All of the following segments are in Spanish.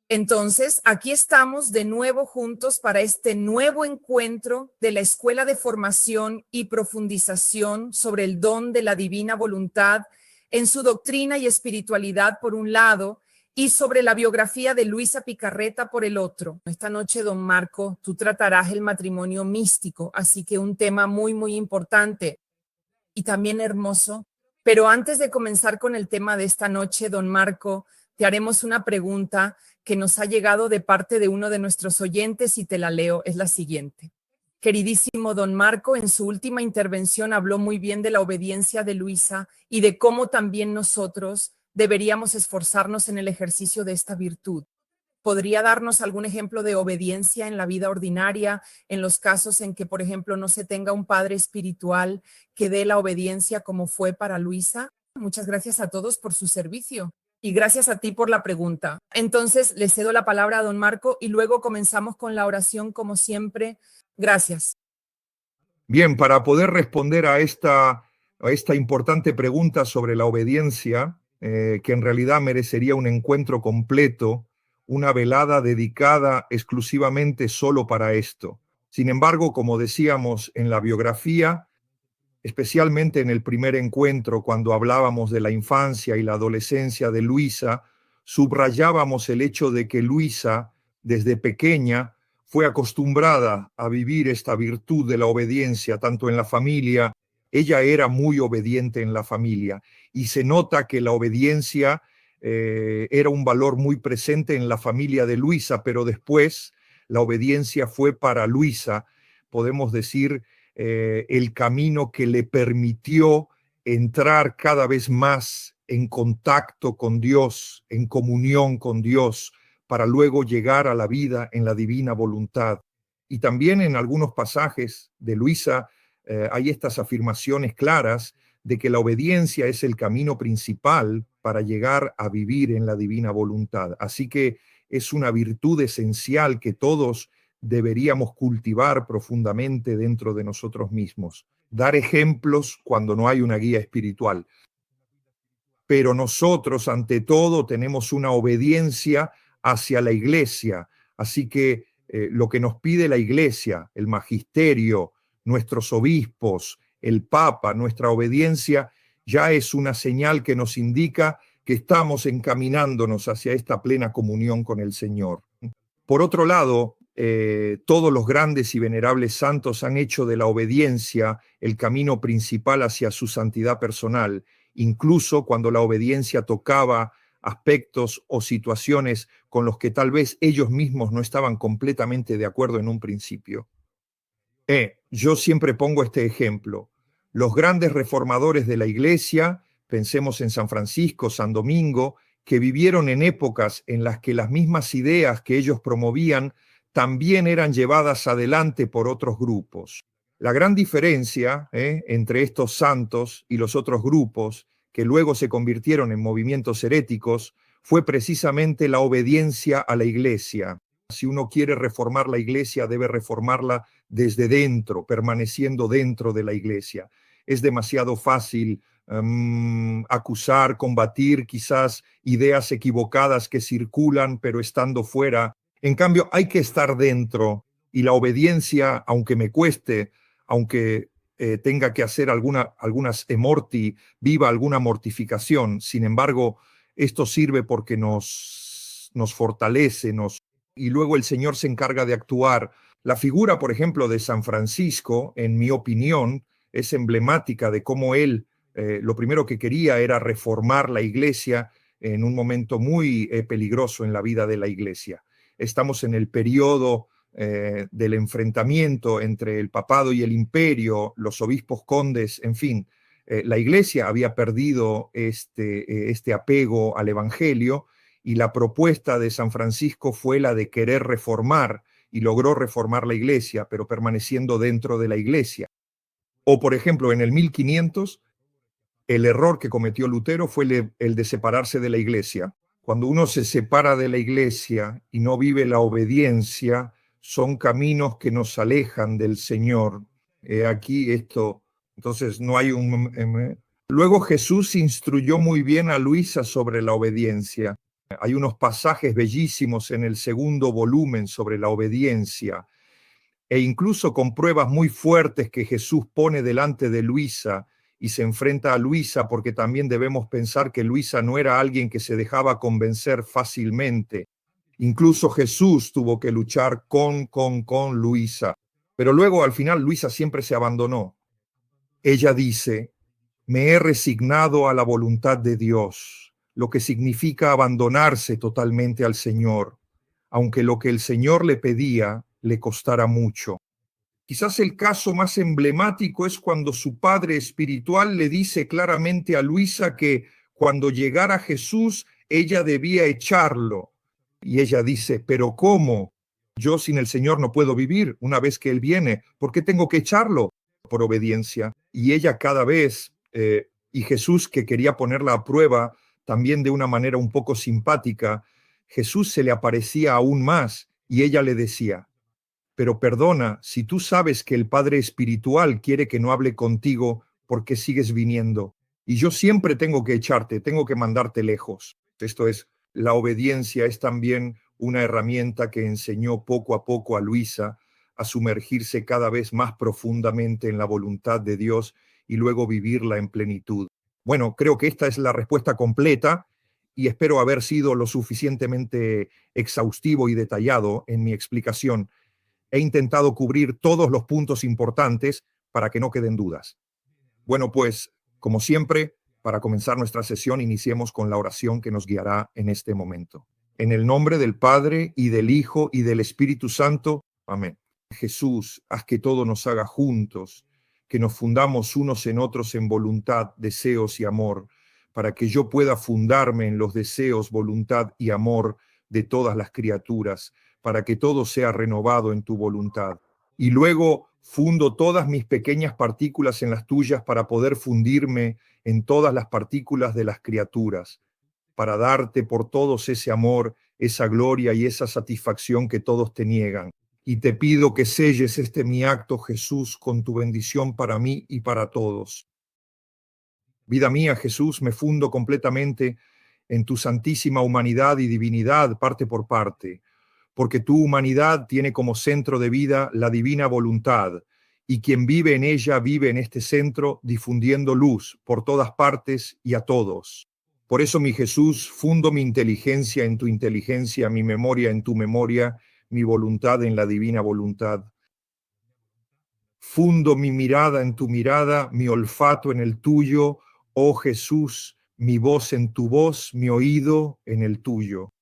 Entonces, aquí estamos de nuevo juntos para este nuevo encuentro de la Escuela de Formación y Profundización sobre el don de la divina voluntad en su doctrina y espiritualidad por un lado y sobre la biografía de Luisa Picarreta por el otro. Esta noche, don Marco, tú tratarás el matrimonio místico, así que un tema muy, muy importante y también hermoso. Pero antes de comenzar con el tema de esta noche, don Marco, te haremos una pregunta que nos ha llegado de parte de uno de nuestros oyentes y te la leo. Es la siguiente. Queridísimo don Marco, en su última intervención habló muy bien de la obediencia de Luisa y de cómo también nosotros deberíamos esforzarnos en el ejercicio de esta virtud. ¿Podría darnos algún ejemplo de obediencia en la vida ordinaria, en los casos en que, por ejemplo, no se tenga un padre espiritual que dé la obediencia como fue para Luisa? Muchas gracias a todos por su servicio y gracias a ti por la pregunta. Entonces, le cedo la palabra a don Marco y luego comenzamos con la oración como siempre. Gracias. Bien, para poder responder a esta importante pregunta sobre la obediencia, que en realidad merecería un encuentro completo, una velada dedicada exclusivamente solo para esto. Sin embargo, como decíamos en la biografía, especialmente en el primer encuentro, cuando hablábamos de la infancia y la adolescencia de Luisa, subrayábamos el hecho de que Luisa, desde pequeña, fue acostumbrada a vivir esta virtud de la obediencia, tanto en la familia. Ella era muy obediente en la familia y se nota que la obediencia era un valor muy presente en la familia de Luisa, pero después la obediencia fue para Luisa, podemos decir, el camino que le permitió entrar cada vez más en contacto con Dios, en comunión con Dios, para luego llegar a la vida en la divina voluntad. Y también en algunos pasajes de Luisa hay estas afirmaciones claras de que la obediencia es el camino principal para llegar a vivir en la divina voluntad. Así que es una virtud esencial que todos deberíamos cultivar profundamente dentro de nosotros mismos. Dar ejemplos cuando no hay una guía espiritual. Pero nosotros, ante todo, tenemos una obediencia hacia la iglesia. Así que lo que nos pide la iglesia, el magisterio, nuestros obispos, el papa, nuestra obediencia, ya es una señal que nos indica que estamos encaminándonos hacia esta plena comunión con el Señor. Por otro lado, todos los grandes y venerables santos han hecho de la obediencia el camino principal hacia su santidad personal, incluso cuando la obediencia tocaba aspectos o situaciones con los que tal vez ellos mismos no estaban completamente de acuerdo en un principio. Yo siempre pongo este ejemplo. Los grandes reformadores de la Iglesia, pensemos en San Francisco, San Domingo, que vivieron en épocas en las que las mismas ideas que ellos promovían también eran llevadas adelante por otros grupos. La gran diferencia entre estos santos y los otros grupos, que luego se convirtieron en movimientos heréticos, fue precisamente la obediencia a la Iglesia. Si uno quiere reformar la Iglesia, debe reformarla desde dentro, permaneciendo dentro de la Iglesia. Es demasiado fácil acusar, combatir quizás ideas equivocadas que circulan, pero estando fuera. En cambio, hay que estar dentro y la obediencia, aunque me cueste, aunque tenga que hacer algunas emorti, viva alguna mortificación, sin embargo, esto sirve porque nos fortalece, y luego el Señor se encarga de actuar. La figura, por ejemplo, de San Francisco, en mi opinión, es emblemática de cómo él lo primero que quería era reformar la Iglesia en un momento muy peligroso en la vida de la Iglesia. Estamos en el periodo del enfrentamiento entre el papado y el imperio, los obispos condes, en fin. La Iglesia había perdido este apego al Evangelio y la propuesta de San Francisco fue la de querer reformar y logró reformar la Iglesia, pero permaneciendo dentro de la Iglesia. O, por ejemplo, en el 1500, el error que cometió Lutero fue el de separarse de la Iglesia. Cuando uno se separa de la Iglesia y no vive la obediencia, son caminos que nos alejan del Señor. Aquí esto, entonces no hay un... Luego Jesús instruyó muy bien a Luisa sobre la obediencia. Hay unos pasajes bellísimos en el segundo volumen sobre la obediencia, e incluso con pruebas muy fuertes que Jesús pone delante de Luisa y se enfrenta a Luisa, porque también debemos pensar que Luisa no era alguien que se dejaba convencer fácilmente. Incluso Jesús tuvo que luchar con Luisa. Pero luego al final Luisa siempre se abandonó. Ella dice: me he resignado a la voluntad de Dios, lo que significa abandonarse totalmente al Señor, aunque lo que el Señor le pedía le costara mucho. Quizás el caso más emblemático es cuando su padre espiritual le dice claramente a Luisa que cuando llegara Jesús, ella debía echarlo. Y ella dice: ¿pero cómo? Yo sin el Señor no puedo vivir una vez que Él viene. ¿Por qué tengo que echarlo? Por obediencia. Y ella cada vez, y Jesús, que quería ponerla a prueba también de una manera un poco simpática, Jesús se le aparecía aún más y ella le decía: pero perdona, si tú sabes que el Padre Espiritual quiere que no hable contigo, ¿por qué sigues viniendo? Y yo siempre tengo que echarte, tengo que mandarte lejos. Esto es, la obediencia es también una herramienta que enseñó poco a poco a Luisa a sumergirse cada vez más profundamente en la voluntad de Dios y luego vivirla en plenitud. Bueno, creo que esta es la respuesta completa y espero haber sido lo suficientemente exhaustivo y detallado en mi explicación. He intentado cubrir todos los puntos importantes para que no queden dudas. Bueno, pues, como siempre, para comenzar nuestra sesión, iniciemos con la oración que nos guiará en este momento. En el nombre del Padre, y del Hijo, y del Espíritu Santo. Amén. Jesús, haz que todo nos haga juntos, que nos fundamos unos en otros en voluntad, deseos y amor, para que yo pueda fundarme en los deseos, voluntad y amor de todas las criaturas, para que todo sea renovado en tu voluntad. Y luego fundo todas mis pequeñas partículas en las tuyas para poder fundirme en todas las partículas de las criaturas, para darte por todos ese amor, esa gloria y esa satisfacción que todos te niegan. Y te pido que selles este mi acto, Jesús, con tu bendición para mí y para todos. Vida mía, Jesús, me fundo completamente en tu santísima humanidad y divinidad, parte por parte, porque tu humanidad tiene como centro de vida la divina voluntad, y quien vive en ella vive en este centro, difundiendo luz por todas partes y a todos. Por eso, mi Jesús, fundo mi inteligencia en tu inteligencia, mi memoria en tu memoria, mi voluntad en la divina voluntad. Fundo mi mirada en tu mirada, mi olfato en el tuyo, oh Jesús, mi voz en tu voz, mi oído en el tuyo.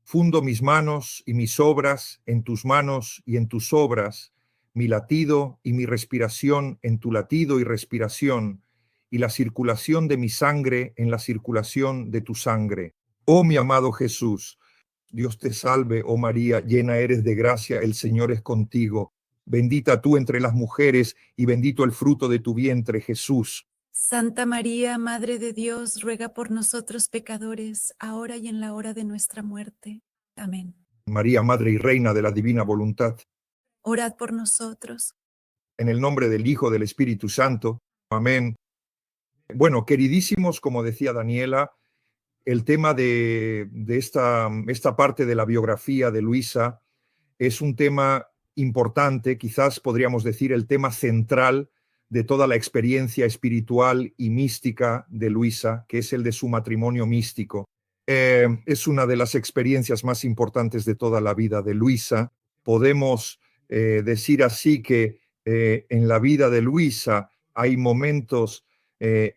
Fundo mis manos y mis obras en tus manos y en tus obras, mi latido y mi respiración en tu latido y respiración, y la circulación de mi sangre en la circulación de tu sangre. Oh mi amado Jesús, Dios te salve, oh María, llena eres de gracia, el Señor es contigo. Bendita tú entre las mujeres y bendito el fruto de tu vientre, Jesús. Santa María, Madre de Dios, ruega por nosotros pecadores, ahora y en la hora de nuestra muerte. Amén. María, Madre y Reina de la divina voluntad. Orad por nosotros. En el nombre del Hijo, del Espíritu Santo. Amén. Bueno, queridísimos, como decía Daniela, el tema de esta parte de la biografía de Luisa es un tema importante, quizás podríamos decir el tema central de toda la experiencia espiritual y mística de Luisa, que es el de su matrimonio místico. Es una de las experiencias más importantes de toda la vida de Luisa. Podemos decir así que en la vida de Luisa hay momentos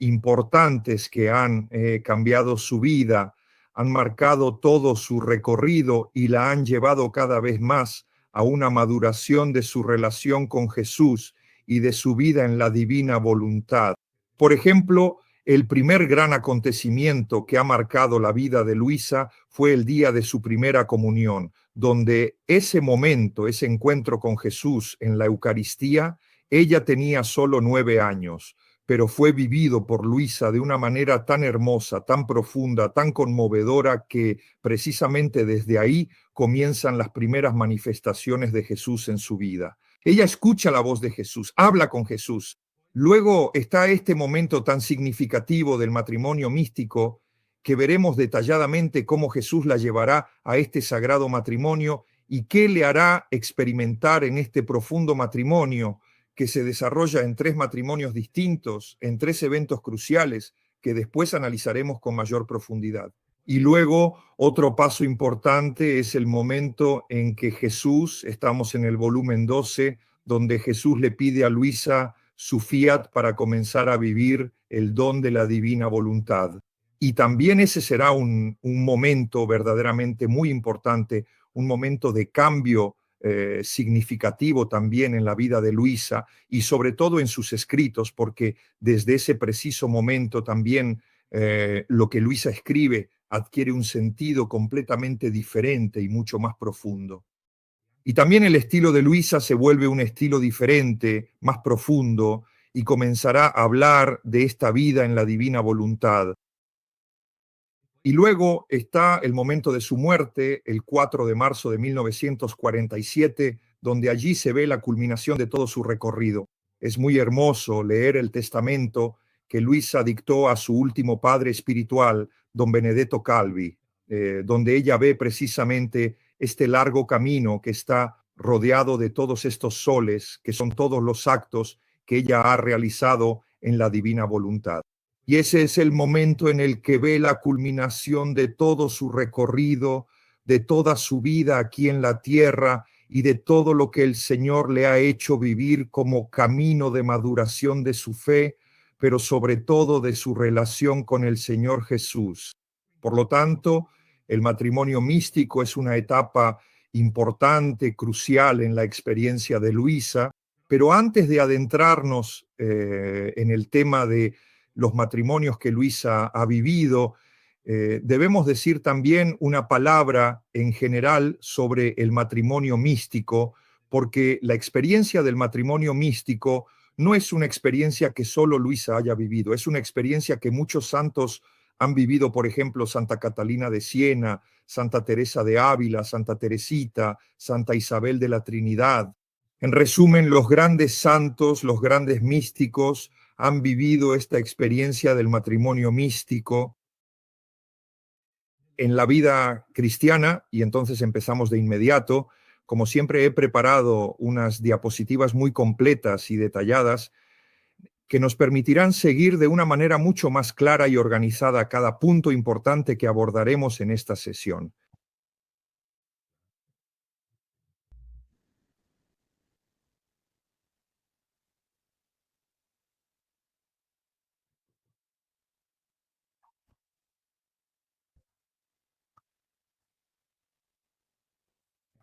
importantes que han cambiado su vida, han marcado todo su recorrido y la han llevado cada vez más a una maduración de su relación con Jesús y de su vida en la divina voluntad. Por ejemplo, el primer gran acontecimiento que ha marcado la vida de Luisa fue el día de su primera comunión, donde ese momento, ese encuentro con Jesús en la Eucaristía, ella tenía solo 9 años, pero fue vivido por Luisa de una manera tan hermosa, tan profunda, tan conmovedora, que precisamente desde ahí comienzan las primeras manifestaciones de Jesús en su vida. Ella escucha la voz de Jesús, habla con Jesús. Luego está este momento tan significativo del matrimonio místico, que veremos detalladamente cómo Jesús la llevará a este sagrado matrimonio y qué le hará experimentar en este profundo matrimonio que se desarrolla en 3 matrimonios distintos, en 3 eventos cruciales que después analizaremos con mayor profundidad. Y luego, otro paso importante es el momento en que Jesús, estamos en el volumen 12, donde Jesús le pide a Luisa su fiat para comenzar a vivir el don de la divina voluntad. Y también ese será un momento verdaderamente muy importante, un momento de cambio significativo también en la vida de Luisa y sobre todo en sus escritos, porque desde ese preciso momento también lo que Luisa escribe adquiere un sentido completamente diferente y mucho más profundo. Y también el estilo de Luisa se vuelve un estilo diferente, más profundo, y comenzará a hablar de esta vida en la divina voluntad. Y luego está el momento de su muerte, el 4 de marzo de 1947, donde allí se ve la culminación de todo su recorrido. Es muy hermoso leer el testamento que Luisa dictó a su último padre espiritual, don Benedetto Calvi, donde ella ve precisamente este largo camino que está rodeado de todos estos soles, que son todos los actos que ella ha realizado en la divina voluntad. Y ese es el momento en el que ve la culminación de todo su recorrido, de toda su vida aquí en la tierra y de todo lo que el Señor le ha hecho vivir como camino de maduración de su fe, pero sobre todo de su relación con el Señor Jesús. Por lo tanto, el matrimonio místico es una etapa importante, crucial en la experiencia de Luisa, pero antes de adentrarnos en el tema de los matrimonios que Luisa ha vivido, debemos decir también una palabra en general sobre el matrimonio místico, porque la experiencia del matrimonio místico no es una experiencia que solo Luisa haya vivido, es una experiencia que muchos santos han vivido, por ejemplo, Santa Catalina de Siena, Santa Teresa de Ávila, Santa Teresita, Santa Isabel de la Trinidad. En resumen, los grandes santos, los grandes místicos han vivido esta experiencia del matrimonio místico en la vida cristiana, y entonces empezamos de inmediato. Como siempre, he preparado unas diapositivas muy completas y detalladas que nos permitirán seguir de una manera mucho más clara y organizada cada punto importante que abordaremos en esta sesión.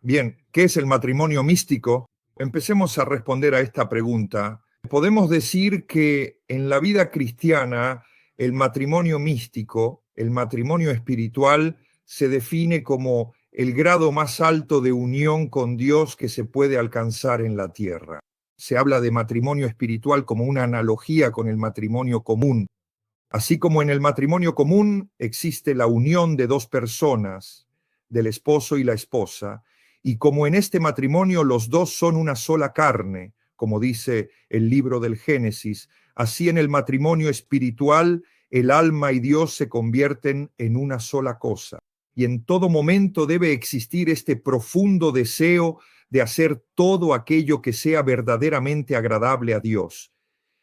Bien, ¿qué es el matrimonio místico? Empecemos a responder a esta pregunta. Podemos decir que en la vida cristiana el matrimonio místico, el matrimonio espiritual, se define como el grado más alto de unión con Dios que se puede alcanzar en la tierra. Se habla de matrimonio espiritual como una analogía con el matrimonio común. Así como en el matrimonio común existe la unión de 2 personas, del esposo y la esposa, y como en este matrimonio los 2 son una sola carne, como dice el libro del Génesis, así en el matrimonio espiritual el alma y Dios se convierten en una sola cosa. Y en todo momento debe existir este profundo deseo de hacer todo aquello que sea verdaderamente agradable a Dios.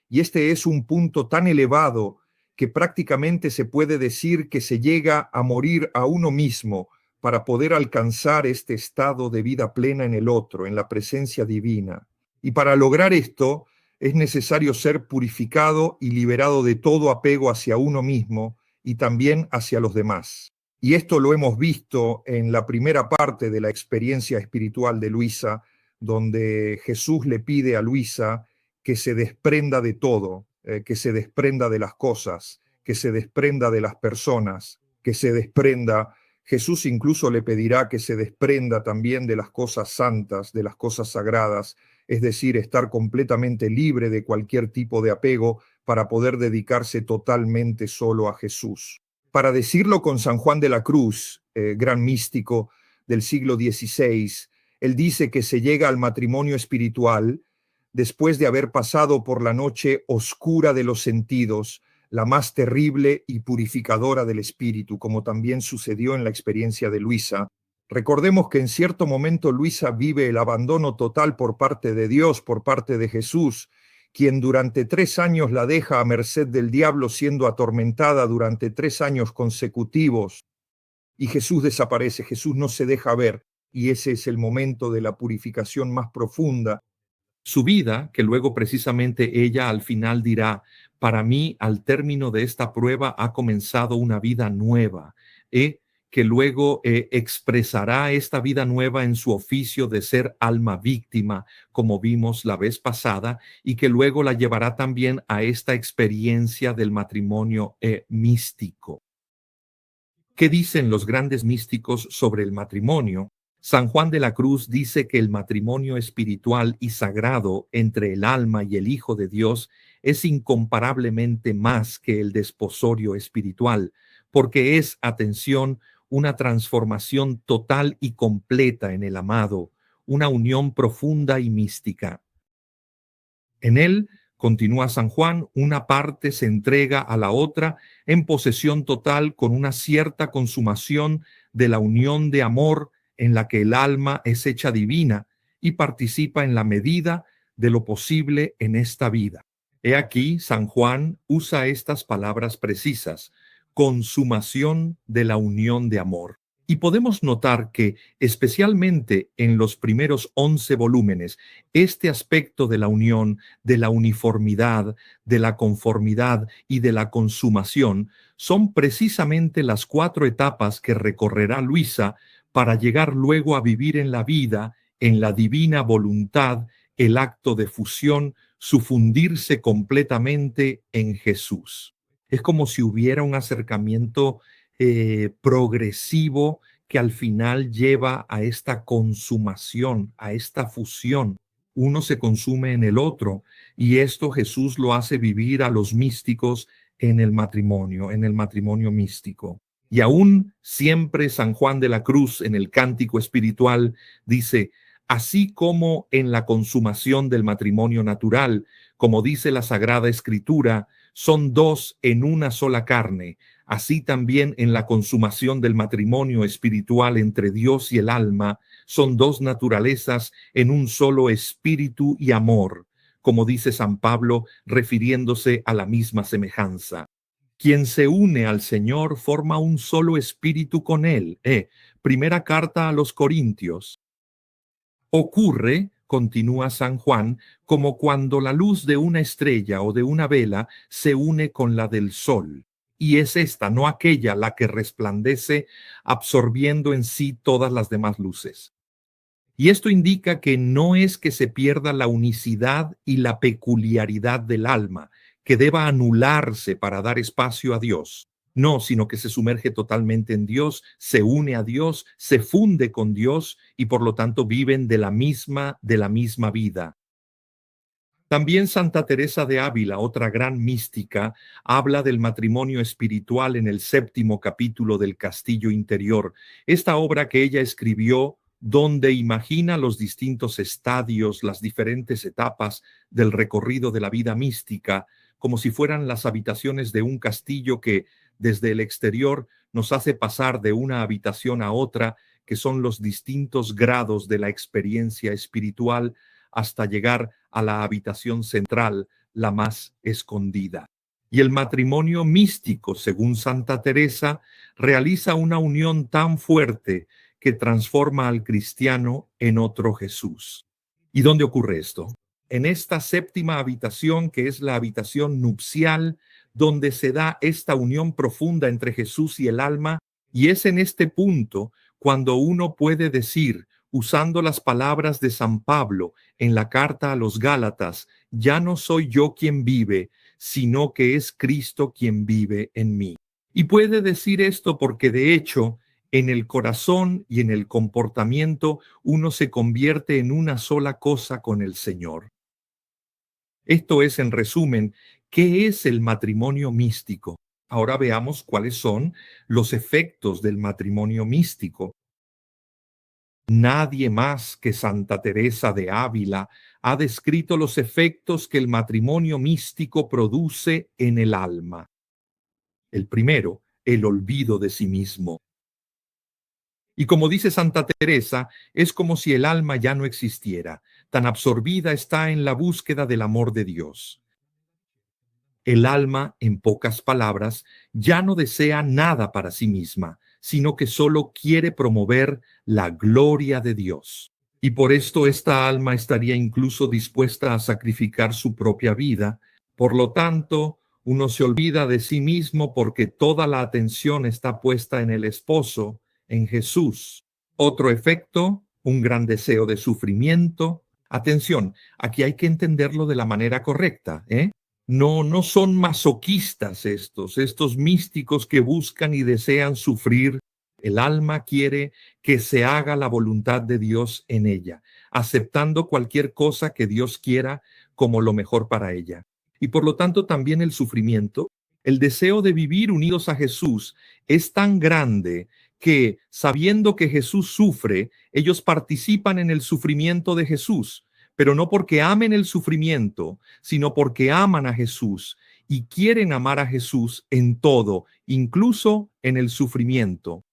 Y este es un punto tan elevado que prácticamente se puede decir que se llega a morir a uno mismo para poder alcanzar este estado de vida plena en el otro, en la presencia divina. Y para lograr esto es necesario ser purificado y liberado de todo apego hacia uno mismo y también hacia los demás. Y esto lo hemos visto en la primera parte de la experiencia espiritual de Luisa, donde Jesús le pide a Luisa que se desprenda de todo, que se desprenda de las cosas, que se desprenda de las personas, que se desprenda. Jesús incluso le pedirá que se desprenda también de las cosas santas, de las cosas sagradas, es decir, estar completamente libre de cualquier tipo de apego para poder dedicarse totalmente solo a Jesús. Para decirlo con San Juan de la Cruz, gran místico del siglo XVI, él dice que se llega al matrimonio espiritual después de haber pasado por la noche oscura de los sentidos, la más terrible y purificadora del espíritu, como también sucedió en la experiencia de Luisa. Recordemos que en cierto momento Luisa vive el abandono total por parte de Dios, por parte de Jesús, quien durante 3 años la deja a merced del diablo, siendo atormentada durante 3 años consecutivos. Y Jesús desaparece, Jesús no se deja ver, y ese es el momento de la purificación más profunda. Su vida, que luego precisamente ella al final dirá, para mí al término de esta prueba ha comenzado una vida nueva, que luego expresará esta vida nueva en su oficio de ser alma víctima, como vimos la vez pasada, y que luego la llevará también a esta experiencia del matrimonio místico. ¿Qué dicen los grandes místicos sobre el matrimonio? San Juan de la Cruz dice que el matrimonio espiritual y sagrado entre el alma y el Hijo de Dios es incomparablemente más que el desposorio espiritual, porque es, atención, una transformación total y completa en el amado, una unión profunda y mística. En él, continúa San Juan, una parte se entrega a la otra en posesión total con una cierta consumación de la unión de amor en la que el alma es hecha divina y participa en la medida de lo posible en esta vida. He aquí, San Juan usa estas palabras precisas, consumación de la unión de amor. Y podemos notar que, especialmente en los primeros 11 volúmenes, este aspecto de la unión, de la uniformidad, de la conformidad y de la consumación son precisamente las 4 etapas que recorrerá Luisa para llegar luego a vivir en la vida, en la divina voluntad, el acto de fusión, su fundirse completamente en Jesús. Es como si hubiera un acercamiento progresivo que al final lleva a esta consumación, a esta fusión. Uno se consume en el otro, y esto Jesús lo hace vivir a los místicos en el matrimonio místico. Y aún siempre San Juan de la Cruz en el Cántico Espiritual dice, así como en la consumación del matrimonio natural, como dice la Sagrada Escritura, son 2 en una sola carne, así también en la consumación del matrimonio espiritual entre Dios y el alma, son 2 naturalezas en un solo espíritu y amor, como dice San Pablo refiriéndose a la misma semejanza. Quien se une al Señor forma un solo espíritu con Él. Primera carta a los Corintios. Ocurre, continúa San Juan, como cuando la luz de una estrella o de una vela se une con la del sol. Y es esta, no aquella, la que resplandece absorbiendo en sí todas las demás luces. Y esto indica que no es que se pierda la unicidad y la peculiaridad del alma, que deba anularse para dar espacio a Dios. No, sino que se sumerge totalmente en Dios, se une a Dios, se funde con Dios y por lo tanto viven de la misma vida. También Santa Teresa de Ávila, otra gran mística, habla del matrimonio espiritual en el 7º capítulo del Castillo Interior. Esta obra que ella escribió donde imagina los distintos estadios, las diferentes etapas del recorrido de la vida mística, como si fueran las habitaciones de un castillo que desde el exterior nos hace pasar de una habitación a otra, que son los distintos grados de la experiencia espiritual, hasta llegar a la habitación central, la más escondida. Y el matrimonio místico, según Santa Teresa, realiza una unión tan fuerte que transforma al cristiano en otro Jesús. ¿Y dónde ocurre esto? En esta 7ª habitación, que es la habitación nupcial, donde se da esta unión profunda entre Jesús y el alma, y es en este punto cuando uno puede decir, usando las palabras de San Pablo en la carta a los Gálatas, ya no soy yo quien vive, sino que es Cristo quien vive en mí. Y puede decir esto porque de hecho, en el corazón y en el comportamiento, uno se convierte en una sola cosa con el Señor. Esto es, en resumen, ¿qué es el matrimonio místico? Ahora veamos cuáles son los efectos del matrimonio místico. Nadie más que Santa Teresa de Ávila ha descrito los efectos que el matrimonio místico produce en el alma. El primero, el olvido de sí mismo. Y como dice Santa Teresa, es como si el alma ya no existiera, tan absorbida está en la búsqueda del amor de Dios. El alma, en pocas palabras, ya no desea nada para sí misma, sino que solo quiere promover la gloria de Dios. Y por esto esta alma estaría incluso dispuesta a sacrificar su propia vida. Por lo tanto, uno se olvida de sí mismo porque toda la atención está puesta en el esposo, en Jesús. Otro efecto, un gran deseo de sufrimiento. Atención, aquí hay que entenderlo de la manera correcta, ¿eh? No son masoquistas estos místicos que buscan y desean sufrir. El alma quiere que se haga la voluntad de Dios en ella, aceptando cualquier cosa que Dios quiera como lo mejor para ella. Y por lo tanto también el sufrimiento, el deseo de vivir unidos a Jesús es tan grande que, sabiendo que Jesús sufre, ellos participan en el sufrimiento de Jesús, pero no porque amen el sufrimiento, sino porque aman a Jesús y quieren amar a Jesús en todo, incluso en el sufrimiento.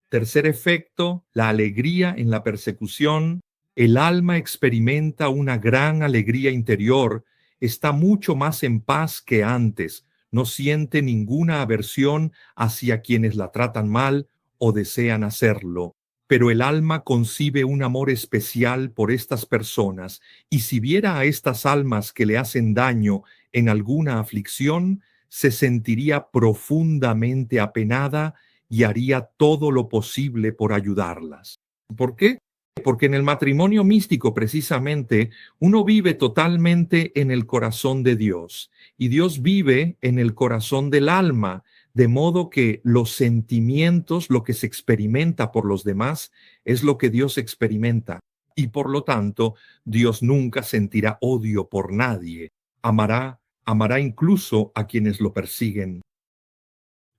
Tercer efecto, la alegría en la persecución. El alma experimenta una gran alegría interior, está mucho más en paz que antes, no siente ninguna aversión hacia quienes la tratan mal o desean hacerlo. Pero el alma concibe un amor especial por estas personas, y si viera a estas almas que le hacen daño en alguna aflicción, se sentiría profundamente apenada y haría todo lo posible por ayudarlas. ¿Por qué? Porque en el matrimonio místico, precisamente, uno vive totalmente en el corazón de Dios, y Dios vive en el corazón del alma, de modo que los sentimientos, lo que se experimenta por los demás, es lo que Dios experimenta. Y por lo tanto, Dios nunca sentirá odio por nadie. Amará incluso a quienes lo persiguen.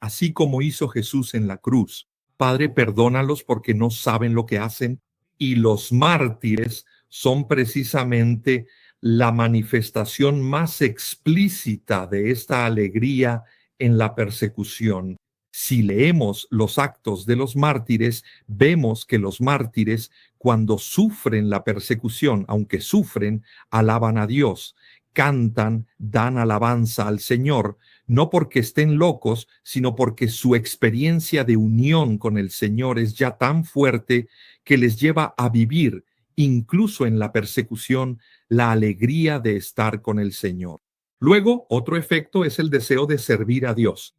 Así como hizo Jesús en la cruz. Padre, perdónalos porque no saben lo que hacen. Y los mártires son precisamente la manifestación más explícita de esta alegría en la persecución. Si leemos los actos de los mártires, vemos que los mártires, cuando sufren la persecución, aunque sufren, alaban a Dios, cantan, dan alabanza al Señor, no porque estén locos, sino porque su experiencia de unión con el Señor es ya tan fuerte que les lleva a vivir, incluso en la persecución, la alegría de estar con el Señor. Luego, otro efecto es el deseo de servir a Dios.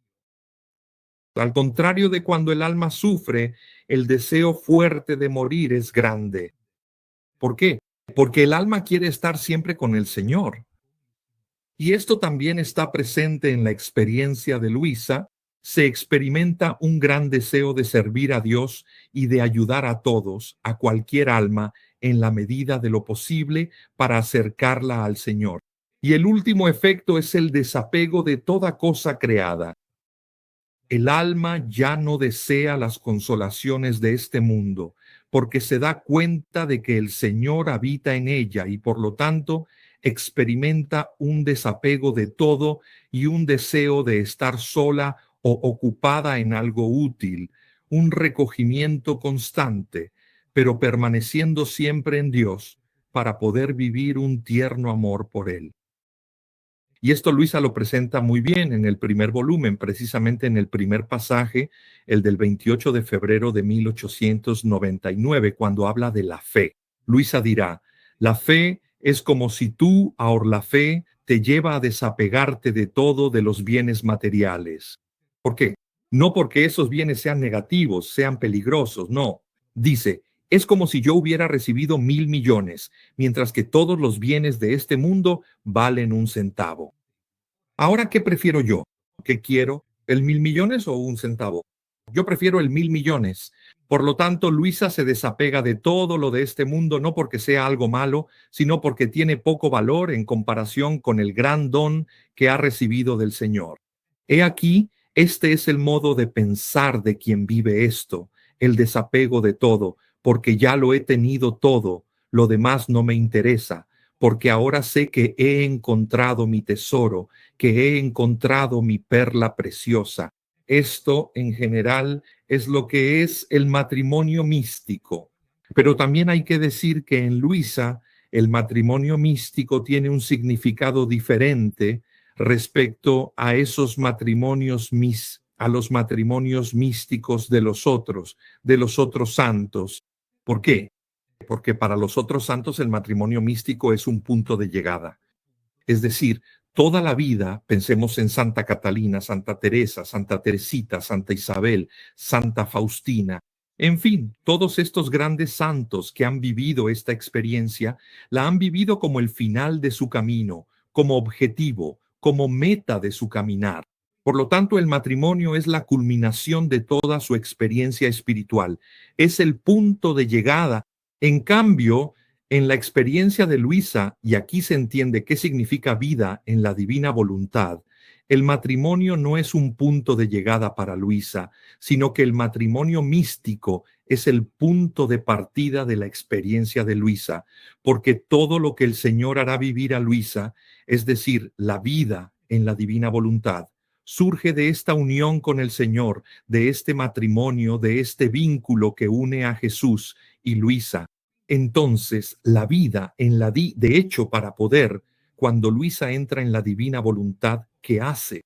Al contrario de cuando el alma sufre, el deseo fuerte de morir es grande. ¿Por qué? Porque el alma quiere estar siempre con el Señor. Y esto también está presente en la experiencia de Luisa. Se experimenta un gran deseo de servir a Dios y de ayudar a todos, a cualquier alma, en la medida de lo posible para acercarla al Señor. Y el último efecto es el desapego de toda cosa creada. El alma ya no desea las consolaciones de este mundo, porque se da cuenta de que el Señor habita en ella y por lo tanto experimenta un desapego de todo y un deseo de estar sola o ocupada en algo útil, un recogimiento constante, pero permaneciendo siempre en Dios para poder vivir un tierno amor por Él. Y esto Luisa lo presenta muy bien en el primer volumen, precisamente en el primer pasaje, el del 28 de febrero de 1899, cuando habla de la fe. Luisa dirá, la fe es como si tú, ahora la fe, te lleva a desapegarte de todo de los bienes materiales. ¿Por qué? No porque esos bienes sean negativos, sean peligrosos, no. Dice, es como si yo hubiera recibido 1.000 millones, mientras que todos los bienes de este mundo valen 1 centavo. Ahora, ¿qué prefiero yo? ¿Qué quiero? ¿El 1.000 millones o 1 centavo? Yo prefiero el 1.000 millones. Por lo tanto, Luisa se desapega de todo lo de este mundo, no porque sea algo malo, sino porque tiene poco valor en comparación con el gran don que ha recibido del Señor. He aquí, este es el modo de pensar de quien vive esto, el desapego de todo, porque ya lo he tenido todo, lo demás no me interesa, porque ahora sé que he encontrado mi tesoro, que he encontrado mi perla preciosa. Esto en general es lo que es el matrimonio místico. Pero también hay que decir que en Luisa el matrimonio místico tiene un significado diferente respecto a esos matrimonios a los matrimonios místicos de los otros santos. ¿Por qué? Porque para los otros santos el matrimonio místico es un punto de llegada. Es decir, toda la vida, pensemos en Santa Catalina, Santa Teresa, Santa Teresita, Santa Isabel, Santa Faustina, en fin, todos estos grandes santos que han vivido esta experiencia, la han vivido como el final de su camino, como objetivo, como meta de su caminar. Por lo tanto, el matrimonio es la culminación de toda su experiencia espiritual, es el punto de llegada. En cambio, en la experiencia de Luisa, y aquí se entiende qué significa vida en la divina voluntad, el matrimonio no es un punto de llegada para Luisa, sino que el matrimonio místico es el punto de partida de la experiencia de Luisa, porque todo lo que el Señor hará vivir a Luisa, es decir, la vida en la divina voluntad, surge de esta unión con el Señor, de este matrimonio, de este vínculo que une a Jesús y Luisa. Entonces, la vida de hecho, para poder, cuando Luisa entra en la divina voluntad, ¿qué hace?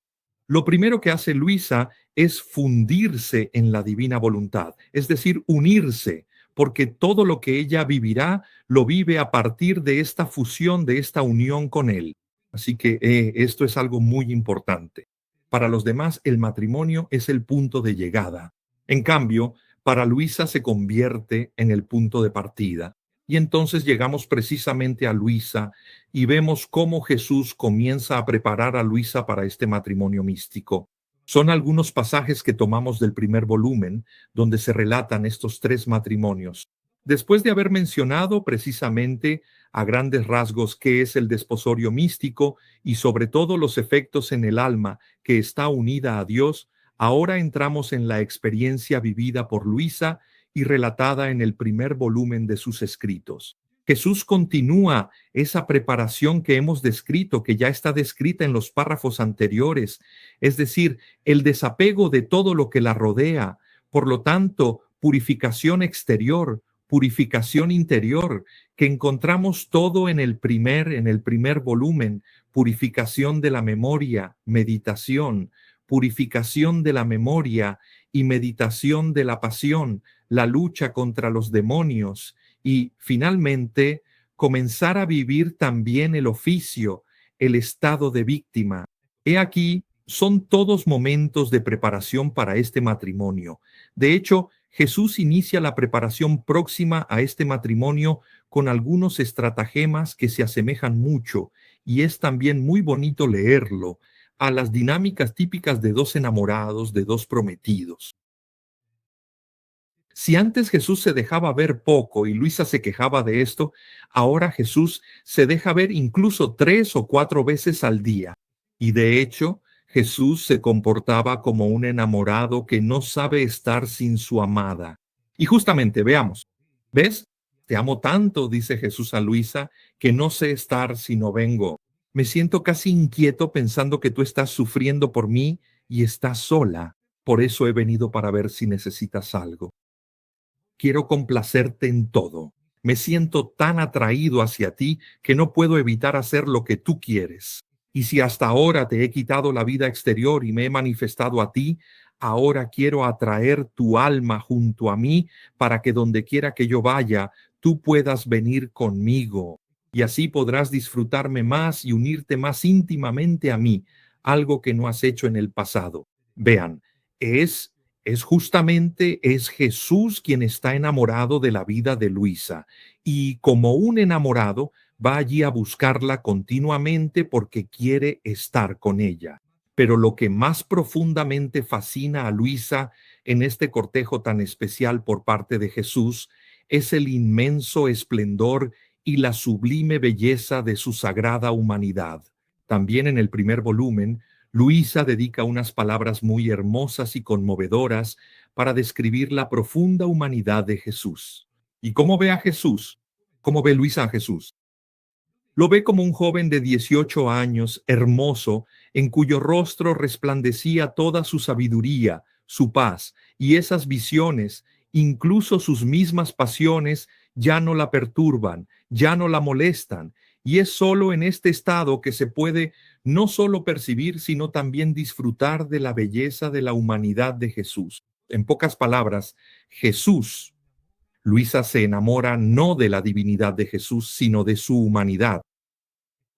Lo primero que hace Luisa es fundirse en la divina voluntad, es decir, unirse, porque todo lo que ella vivirá lo vive a partir de esta fusión, de esta unión con él. Así que esto es algo muy importante. Para los demás, el matrimonio es el punto de llegada. En cambio, para Luisa se convierte en el punto de partida. Y entonces llegamos precisamente a Luisa y vemos cómo Jesús comienza a preparar a Luisa para este matrimonio místico. Son algunos pasajes que tomamos del primer volumen, donde se relatan estos tres matrimonios. Después de haber mencionado precisamente a grandes rasgos qué es el desposorio místico y sobre todo los efectos en el alma que está unida a Dios, ahora entramos en la experiencia vivida por Luisa y relatada en el primer volumen de sus escritos. Jesús continúa esa preparación que hemos descrito, que ya está descrita en los párrafos anteriores, es decir, el desapego de todo lo que la rodea, por lo tanto, purificación exterior, purificación interior, que encontramos todo en el primer volumen, purificación de la memoria, meditación, purificación de la memoria y meditación de la pasión, la lucha contra los demonios y, finalmente, comenzar a vivir también el oficio, el estado de víctima. He aquí, son todos momentos de preparación para este matrimonio. De hecho, Jesús inicia la preparación próxima a este matrimonio con algunos estratagemas que se asemejan mucho, y es también muy bonito leerlo, a las dinámicas típicas de dos enamorados, de dos prometidos. Si antes Jesús se dejaba ver poco y Luisa se quejaba de esto, ahora Jesús se deja ver incluso 3 o 4 veces al día. Y de hecho, Jesús se comportaba como un enamorado que no sabe estar sin su amada. Y justamente, veamos, ¿ves? Te amo tanto, dice Jesús a Luisa, que no sé estar si no vengo. Me siento casi inquieto pensando que tú estás sufriendo por mí y estás sola. Por eso he venido para ver si necesitas algo. Quiero complacerte en todo. Me siento tan atraído hacia ti que no puedo evitar hacer lo que tú quieres. Y si hasta ahora te he quitado la vida exterior y me he manifestado a ti, ahora quiero atraer tu alma junto a mí para que donde quiera que yo vaya, tú puedas venir conmigo. Y así podrás disfrutarme más y unirte más íntimamente a mí, algo que no has hecho en el pasado. Vean, es Jesús quien está enamorado de la vida de Luisa y como un enamorado va allí a buscarla continuamente porque quiere estar con ella. Pero lo que más profundamente fascina a Luisa en este cortejo tan especial por parte de Jesús es el inmenso esplendor y la sublime belleza de su sagrada humanidad. También en el primer volumen, Luisa dedica unas palabras muy hermosas y conmovedoras para describir la profunda humanidad de Jesús. ¿Y cómo ve a Jesús? ¿Cómo ve Luisa a Jesús? Lo ve como un joven de 18 años, hermoso, en cuyo rostro resplandecía toda su sabiduría, su paz, y esas visiones, incluso sus mismas pasiones, ya no la perturban, ya no la molestan, y es solo en este estado que se puede no solo percibir, sino también disfrutar de la belleza de la humanidad de Jesús. En pocas palabras, Jesús, Luisa se enamora no de la divinidad de Jesús, sino de su humanidad.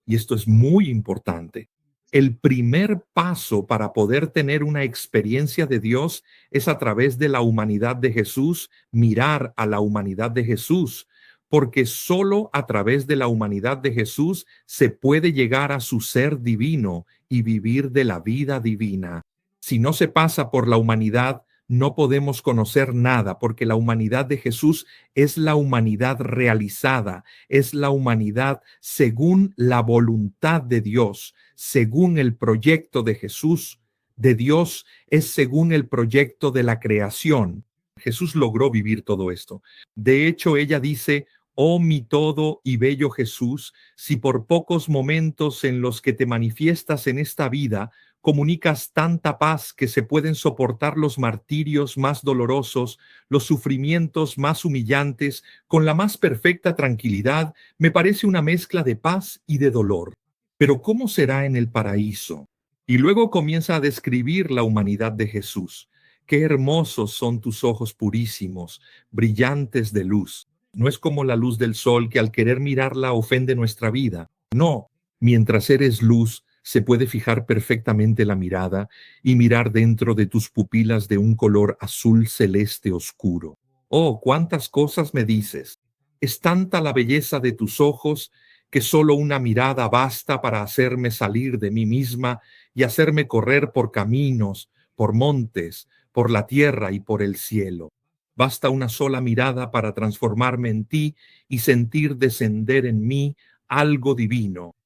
Y esto es muy importante. El primer paso para poder tener una experiencia de Dios es a través de la humanidad de Jesús, mirar a la humanidad de Jesús, porque solo a través de la humanidad de Jesús se puede llegar a su ser divino y vivir de la vida divina. Si no se pasa por la humanidad, no podemos conocer nada, porque la humanidad de Jesús es la humanidad realizada, es la humanidad según la voluntad de Dios, según el proyecto de Jesús, de Dios, es según el proyecto de la creación. Jesús logró vivir todo esto. De hecho, ella dice: oh mi todo y bello Jesús, si por pocos momentos en los que te manifiestas en esta vida, comunicas tanta paz que se pueden soportar los martirios más dolorosos, los sufrimientos más humillantes, con la más perfecta tranquilidad, me parece una mezcla de paz y de dolor. Pero ¿cómo será en el paraíso? Y luego comienza a describir la humanidad de Jesús. Qué hermosos son tus ojos purísimos, brillantes de luz. No es como la luz del sol que al querer mirarla ofende nuestra vida. No, mientras eres luz, se puede fijar perfectamente la mirada y mirar dentro de tus pupilas de un color azul celeste oscuro. Oh, cuántas cosas me dices. Es tanta la belleza de tus ojos que solo una mirada basta para hacerme salir de mí misma y hacerme correr por caminos, por montes, por la tierra y por el cielo. Basta una sola mirada para transformarme en ti y sentir descender en mí algo divino.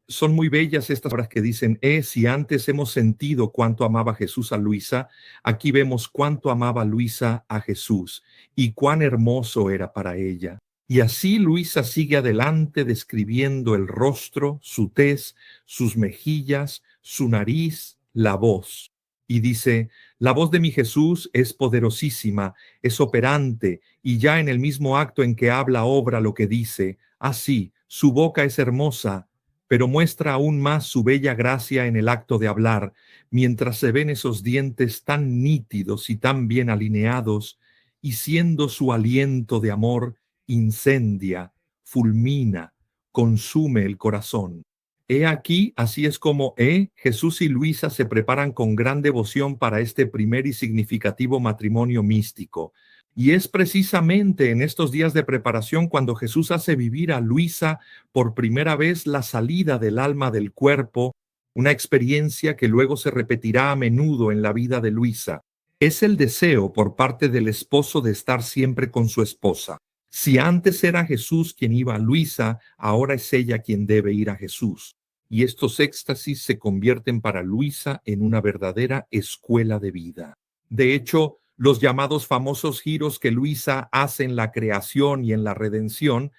Son muy bellas estas palabras que dicen: si antes hemos sentido cuánto amaba Jesús a Luisa, aquí vemos cuánto amaba Luisa a Jesús y cuán hermoso era para ella. Y así Luisa sigue adelante describiendo el rostro, su tez, sus mejillas, su nariz, la voz. Y dice: la voz de mi Jesús es poderosísima, es operante, y ya en el mismo acto en que habla obra lo que dice. Así, su boca es hermosa, pero muestra aún más su bella gracia en el acto de hablar, mientras se ven esos dientes tan nítidos y tan bien alineados, y siendo su aliento de amor, incendia, fulmina, consume el corazón. He aquí, así es como Jesús y Luisa se preparan con gran devoción para este primer y significativo matrimonio místico. Y es precisamente en estos días de preparación cuando Jesús hace vivir a Luisa por primera vez la salida del alma del cuerpo, una experiencia que luego se repetirá a menudo en la vida de Luisa. Es el deseo por parte del esposo de estar siempre con su esposa. Si antes era Jesús quien iba a Luisa, ahora es ella quien debe ir a Jesús. Y estos éxtasis se convierten para Luisa en una verdadera escuela de vida. De hecho, los llamados famosos giros que Luisa hace en la creación y en la redención,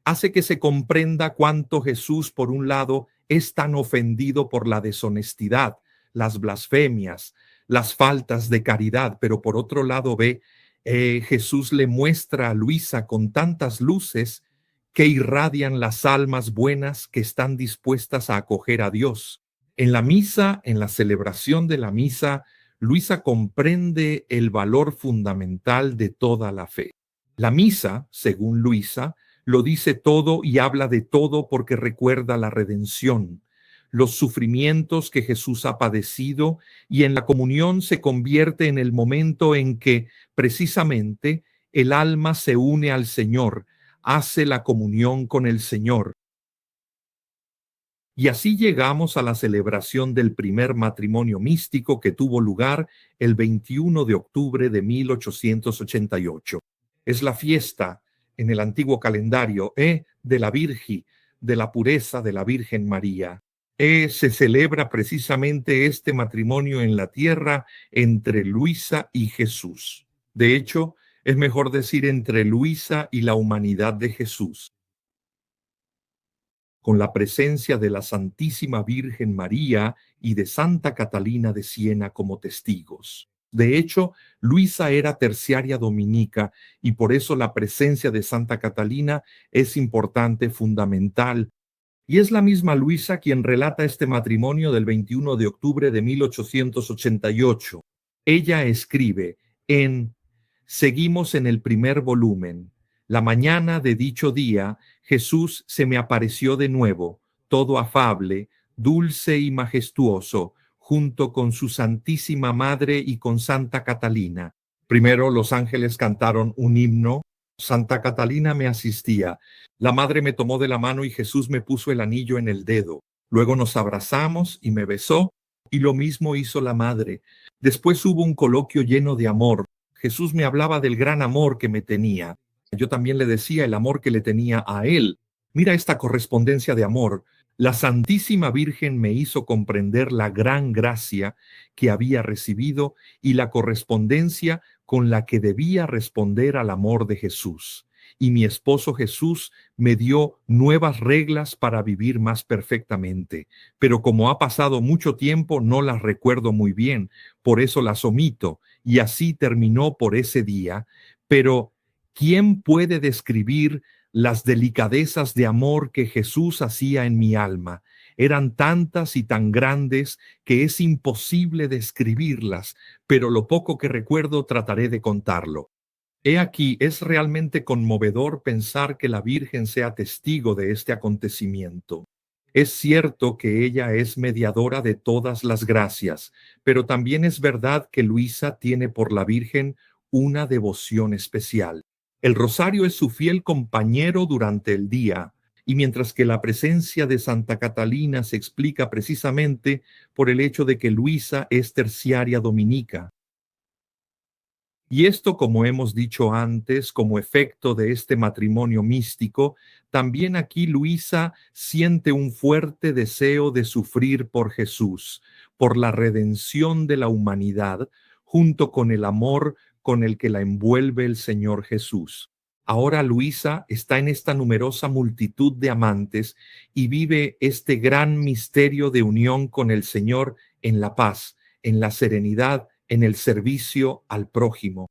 hace que se comprenda cuánto Jesús, por un lado, es tan ofendido por la deshonestidad, las blasfemias, las faltas de caridad, pero por otro lado Jesús le muestra a Luisa con tantas luces que irradian las almas buenas que están dispuestas a acoger a Dios. En la misa, en la celebración de la misa, Luisa comprende el valor fundamental de toda la fe. La misa, según Luisa, lo dice todo y habla de todo porque recuerda la redención, los sufrimientos que Jesús ha padecido, y en la comunión se convierte en el momento en que, precisamente, el alma se une al Señor, hace la comunión con el Señor. Y así llegamos a la celebración del primer matrimonio místico que tuvo lugar el 21 de octubre de 1888. Es la fiesta en el antiguo calendario de la Virgen, de la pureza de la Virgen María. Se celebra precisamente este matrimonio en la tierra entre Luisa y Jesús. De hecho, es mejor decir entre Luisa y la humanidad de Jesús. con la presencia de la Santísima Virgen María y de Santa Catalina de Siena como testigos. De hecho, Luisa era terciaria dominica y por eso la presencia de Santa Catalina es importante, fundamental. Y es la misma Luisa quien relata este matrimonio del 21 de octubre de 1888. Ella escribe seguimos en el primer volumen. La mañana de dicho día, Jesús se me apareció de nuevo, todo afable, dulce y majestuoso, junto con su Santísima Madre y con Santa Catalina. Primero los ángeles cantaron un himno. Santa Catalina me asistía. La madre me tomó de la mano y Jesús me puso el anillo en el dedo. Luego nos abrazamos y me besó, y lo mismo hizo la madre. Después hubo un coloquio lleno de amor. Jesús me hablaba del gran amor que me tenía. Yo también le decía el amor que le tenía a él. Mira esta correspondencia de amor. La Santísima Virgen me hizo comprender la gran gracia que había recibido y la correspondencia con la que debía responder al amor de Jesús. Y mi esposo Jesús me dio nuevas reglas para vivir más perfectamente. Pero como ha pasado mucho tiempo, no las recuerdo muy bien, por eso las omito. Y así terminó por ese día. Pero, ¿quién puede describir las delicadezas de amor que Jesús hacía en mi alma? Eran tantas y tan grandes que es imposible describirlas, pero lo poco que recuerdo trataré de contarlo. He aquí, es realmente conmovedor pensar que la Virgen sea testigo de este acontecimiento. Es cierto que ella es mediadora de todas las gracias, pero también es verdad que Luisa tiene por la Virgen una devoción especial. El rosario es su fiel compañero durante el día, y mientras que la presencia de Santa Catalina se explica precisamente por el hecho de que Luisa es terciaria dominica. Y esto, como hemos dicho antes, como efecto de este matrimonio místico, también aquí Luisa siente un fuerte deseo de sufrir por Jesús, por la redención de la humanidad, junto con el amor con el que la envuelve el Señor Jesús. Ahora Luisa está en esta numerosa multitud de amantes y vive este gran misterio de unión con el Señor en la paz, en la serenidad, en el servicio al prójimo.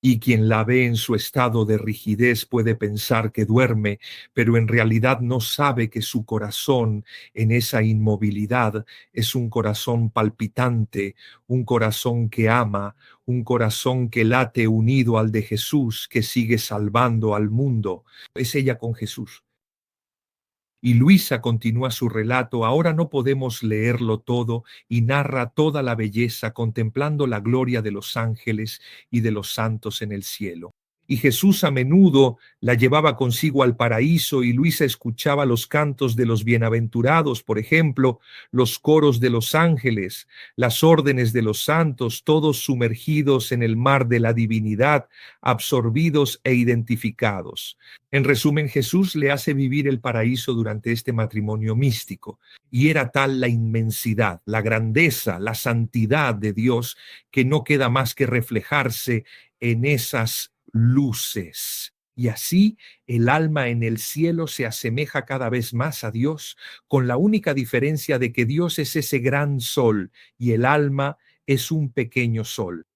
Y quien la ve en su estado de rigidez puede pensar que duerme, pero en realidad no sabe que su corazón en esa inmovilidad es un corazón palpitante, un corazón que ama, un corazón que late unido al de Jesús, que sigue salvando al mundo. Es ella con Jesús. Y Luisa continúa su relato. Ahora no podemos leerlo todo y narra toda la belleza contemplando la gloria de los ángeles y de los santos en el cielo. Y Jesús a menudo la llevaba consigo al paraíso y Luisa escuchaba los cantos de los bienaventurados, por ejemplo, los coros de los ángeles, las órdenes de los santos, todos sumergidos en el mar de la divinidad, absorbidos e identificados. En resumen, Jesús le hace vivir el paraíso durante este matrimonio místico, y era tal la inmensidad, la grandeza, la santidad de Dios que no queda más que reflejarse en esas luces. Y así el alma en el cielo se asemeja cada vez más a Dios, con la única diferencia de que Dios es ese gran sol y el alma es un pequeño sol.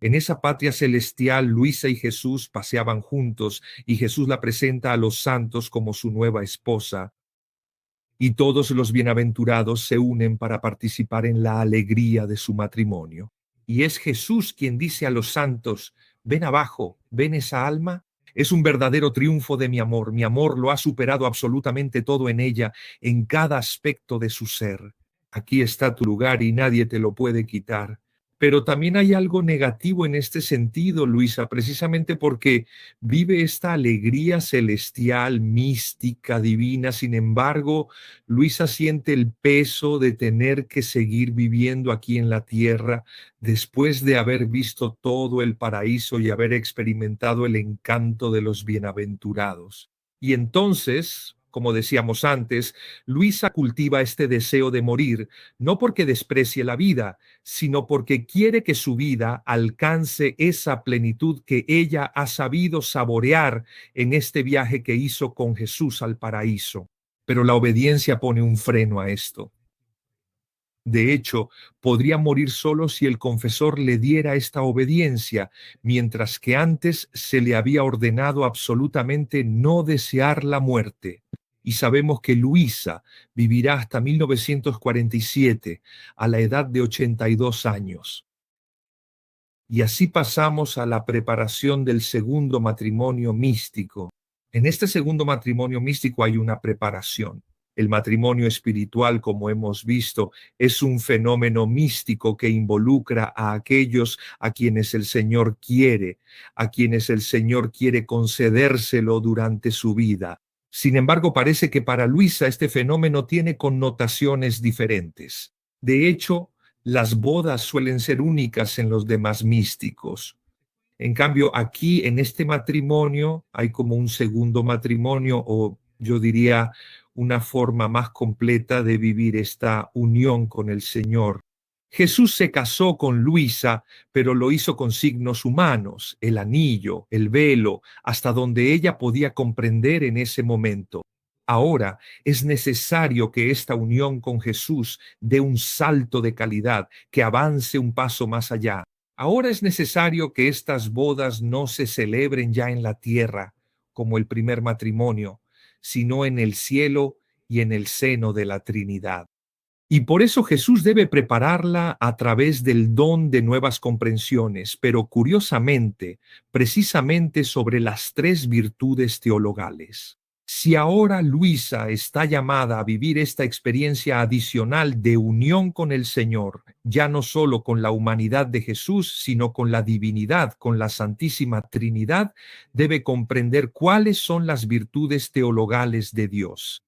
En esa patria celestial, Luisa y Jesús paseaban juntos y Jesús la presenta a los santos como su nueva esposa. Y todos los bienaventurados se unen para participar en la alegría de su matrimonio. Y es Jesús quien dice a los santos: ven abajo, ven esa alma. Es un verdadero triunfo de mi amor lo ha superado absolutamente todo en ella, en cada aspecto de su ser. Aquí está tu lugar y nadie te lo puede quitar. Pero también hay algo negativo en este sentido, Luisa, precisamente porque vive esta alegría celestial, mística, divina. Sin embargo, Luisa siente el peso de tener que seguir viviendo aquí en la tierra después de haber visto todo el paraíso y haber experimentado el encanto de los bienaventurados. Y entonces, como decíamos antes, Luisa cultiva este deseo de morir, no porque desprecie la vida, sino porque quiere que su vida alcance esa plenitud que ella ha sabido saborear en este viaje que hizo con Jesús al paraíso. Pero la obediencia pone un freno a esto. De hecho, podría morir solo si el confesor le diera esta obediencia, mientras que antes se le había ordenado absolutamente no desear la muerte. Y sabemos que Luisa vivirá hasta 1947, a la edad de 82 años. Y así pasamos a la preparación del segundo matrimonio místico. En este segundo matrimonio místico hay una preparación. El matrimonio espiritual, como hemos visto, es un fenómeno místico que involucra a aquellos a quienes el Señor quiere, a quienes el Señor quiere concedérselo durante su vida. Sin embargo, parece que para Luisa este fenómeno tiene connotaciones diferentes. De hecho, las bodas suelen ser únicas en los demás místicos. En cambio, aquí en este matrimonio hay como un segundo matrimonio, o yo diría una forma más completa de vivir esta unión con el Señor. Jesús se casó con Luisa, pero lo hizo con signos humanos, el anillo, el velo, hasta donde ella podía comprender en ese momento. Ahora es necesario que esta unión con Jesús dé un salto de calidad, que avance un paso más allá. Ahora es necesario que estas bodas no se celebren ya en la tierra, como el primer matrimonio, sino en el cielo y en el seno de la Trinidad. Y por eso Jesús debe prepararla a través del don de nuevas comprensiones, pero curiosamente, precisamente sobre las tres virtudes teologales. Si ahora Luisa está llamada a vivir esta experiencia adicional de unión con el Señor, ya no solo con la humanidad de Jesús, sino con la divinidad, con la Santísima Trinidad, debe comprender cuáles son las virtudes teologales de Dios.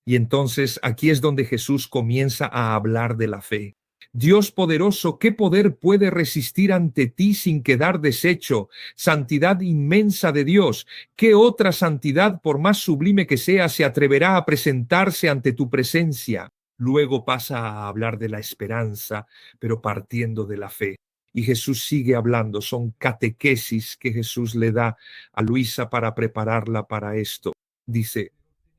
Y entonces aquí es donde Jesús comienza a hablar de la fe. Dios poderoso, ¿qué poder puede resistir ante ti sin quedar deshecho? Santidad inmensa de Dios, ¿qué otra santidad, por más sublime que sea, se atreverá a presentarse ante tu presencia? Luego pasa a hablar de la esperanza, pero partiendo de la fe. Y Jesús sigue hablando, son catequesis que Jesús le da a Luisa para prepararla para esto. Dice,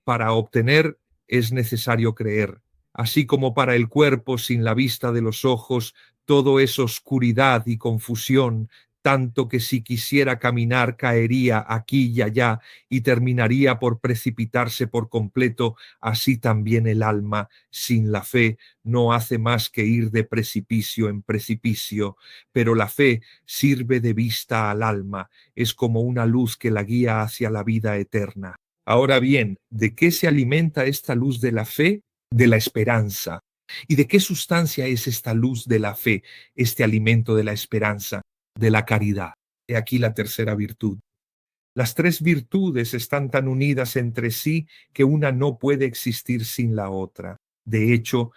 para obtener es necesario creer. Así como para el cuerpo sin la vista de los ojos, todo es oscuridad y confusión, tanto que si quisiera caminar caería aquí y allá y terminaría por precipitarse por completo, así también el alma, sin la fe, no hace más que ir de precipicio en precipicio, pero la fe sirve de vista al alma, es como una luz que la guía hacia la vida eterna. Ahora bien, ¿de qué se alimenta esta luz de la fe? De la esperanza. ¿Y de qué sustancia es esta luz de la fe, este alimento de la esperanza? De la caridad. He aquí la tercera virtud. Las tres virtudes están tan unidas entre sí que una no puede existir sin la otra. De hecho,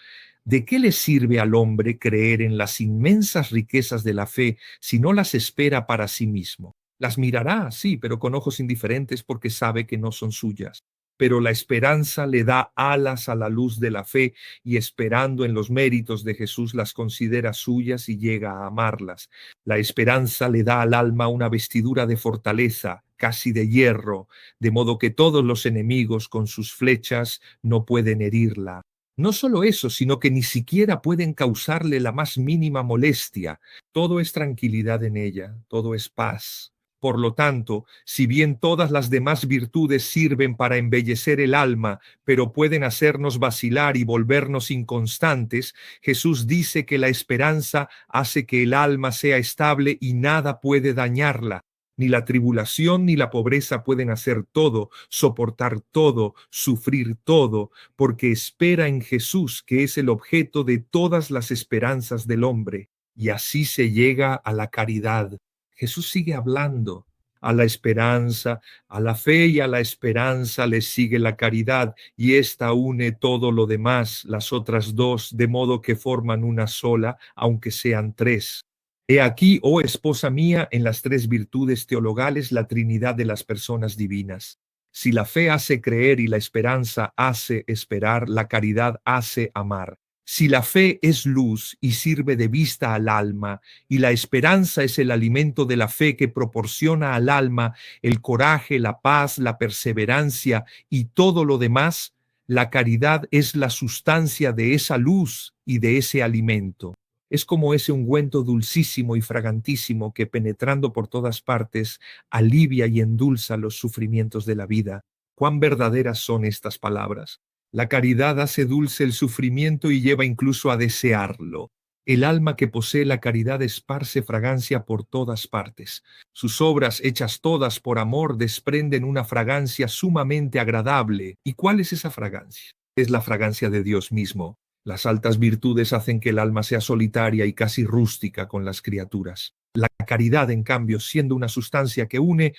¿de qué le sirve al hombre creer en las inmensas riquezas de la fe si no las espera para sí mismo? Las mirará, sí, pero con ojos indiferentes porque sabe que no son suyas. Pero la esperanza le da alas a la luz de la fe y esperando en los méritos de Jesús las considera suyas y llega a amarlas. La esperanza le da al alma una vestidura de fortaleza, casi de hierro, de modo que todos los enemigos con sus flechas no pueden herirla. No solo eso, sino que ni siquiera pueden causarle la más mínima molestia. Todo es tranquilidad en ella, todo es paz. Por lo tanto, si bien todas las demás virtudes sirven para embellecer el alma, pero pueden hacernos vacilar y volvernos inconstantes, Jesús dice que la esperanza hace que el alma sea estable y nada puede dañarla. Ni la tribulación ni la pobreza pueden hacer todo, soportar todo, sufrir todo, porque espera en Jesús, que es el objeto de todas las esperanzas del hombre. Y así se llega a la caridad. Jesús sigue hablando. A la esperanza, a la fe y a la esperanza le sigue la caridad, y ésta une todo lo demás, las otras dos, de modo que forman una sola, aunque sean tres. He aquí, oh esposa mía, en las tres virtudes teologales la Trinidad de las personas divinas. Si la fe hace creer y la esperanza hace esperar, la caridad hace amar. Si la fe es luz y sirve de vista al alma, y la esperanza es el alimento de la fe que proporciona al alma el coraje, la paz, la perseverancia y todo lo demás, La caridad es la sustancia de esa luz y de ese alimento. Es como ese ungüento dulcísimo y fragantísimo que, penetrando por todas partes, alivia y endulza los sufrimientos de la vida. Cuán verdaderas son estas palabras. La caridad hace dulce el sufrimiento y lleva incluso a desearlo. El alma que posee la caridad esparce fragancia por todas partes. Sus obras, hechas todas por amor, desprenden una fragancia sumamente agradable. ¿Y cuál es esa fragancia? Es la fragancia de Dios mismo. Las altas virtudes hacen que el alma sea solitaria y casi rústica con las criaturas. La caridad, en cambio, siendo una sustancia que une